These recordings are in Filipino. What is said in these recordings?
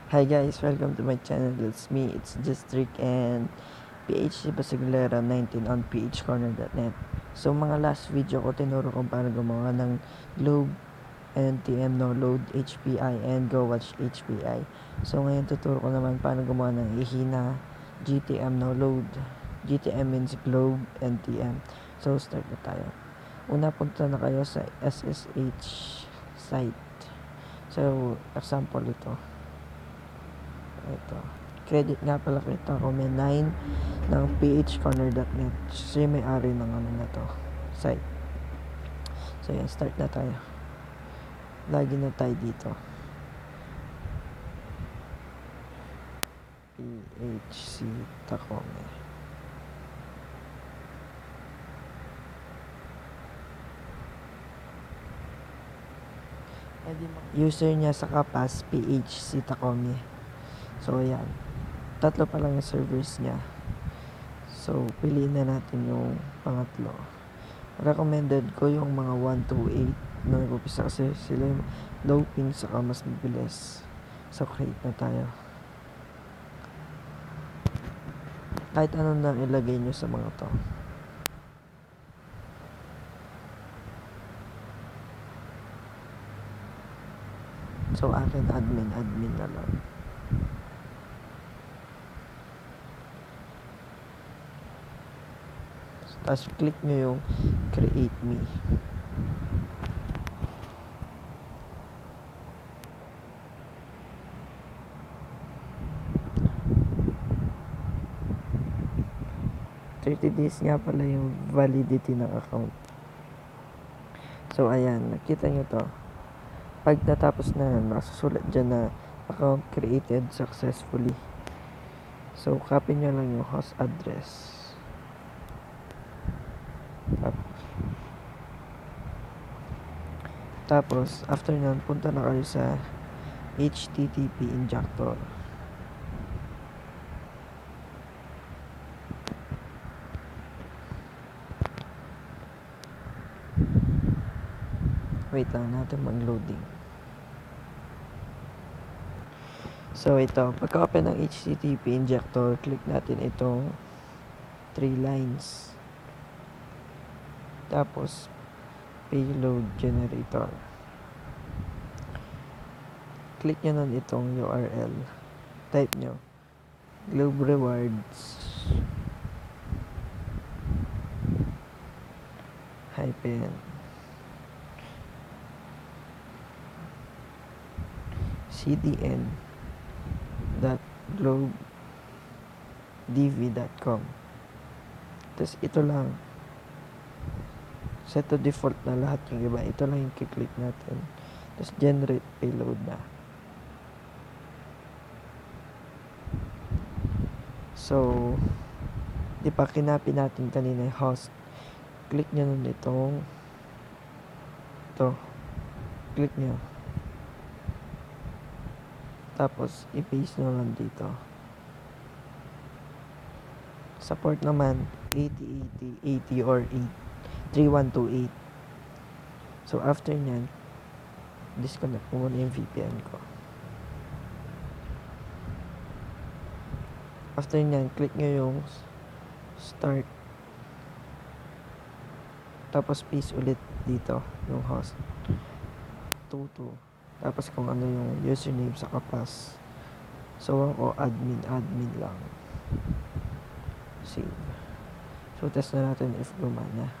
Hi guys, welcome to my channel. It's me, it's just Rick and PHC Basiglera 19 on phcorner.net. So mga last video ko, tinuro kung paano gumawa ng Globe GTM No Load HPI and Go Watch HPI. So ngayon tuturo ko naman paano gumawa ng ihina GTM No Load. GTM means Globe NTM. So start na tayo. Una, punta na kayo sa SSH site. So example ito. Ito. Credit nga pala kita ko may 9 ng phcorner.net. Siya may-ari ng ano na to, site. So yan, start na tayo. Login na tayo dito. PHC Takome. User niya sa kapas PHC Takome. So, ayan. Tatlo pa lang yung servers niya. So, piliin na natin yung pangatlo. Recommended ko yung mga 128 na nag-upisa kasi sila yung low ping saka mas mabilis. So, create na tayo. Kahit ano na ilagay nyo sa mga to. So, akin admin na lang. Tapos click nyo yung create me. $30 nga pala yung validity ng account. So ayan, nakita nyo to. Pag natapos na, nasusulat dyan na account created successfully. So copy nyo lang yung host address. Tapos, after nun, punta na kayo sa HTTP injector. Wait lang natin mag-loading. So, ito. Pagka-open ng HTTP injector, click natin itong 3 lines. Tapos, payload generator. Click nyo nun itong URL. Type nyo. Globe rewards hyphen cdn.globedv.com. Tapos ito lang. Set to default na lahat yung iba. Ito lang yung kiklik natin. Tapos generate payload na. So, di pa kinapin natin kanina yung host. Click nyo nun itong ito. Click nyo. Tapos, i-paste nyo lang dito. Support naman 8080 or 3128. So, after nyan, disconnect ko muna yung VPN ko. After nyan, click nyo yung start. Tapos, paste ulit dito yung host. 22. Tapos, kung ano yung username sa kapas. So, ako admin lang. Save. So, test na natin if gumana.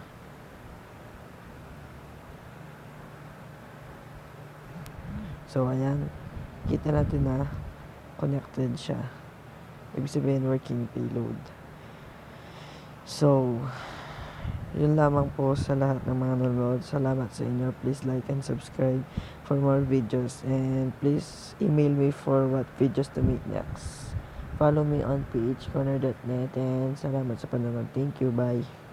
So, ayan. Kita natin na connected siya. Ibig sabihin, working payload. So, yun lamang po sa lahat ng mga nanonood. Salamat sa inyo. Please like and subscribe for more videos. And please email me for what videos to make next. Follow me on phcorner.net. And salamat sa panonood. Thank you. Bye.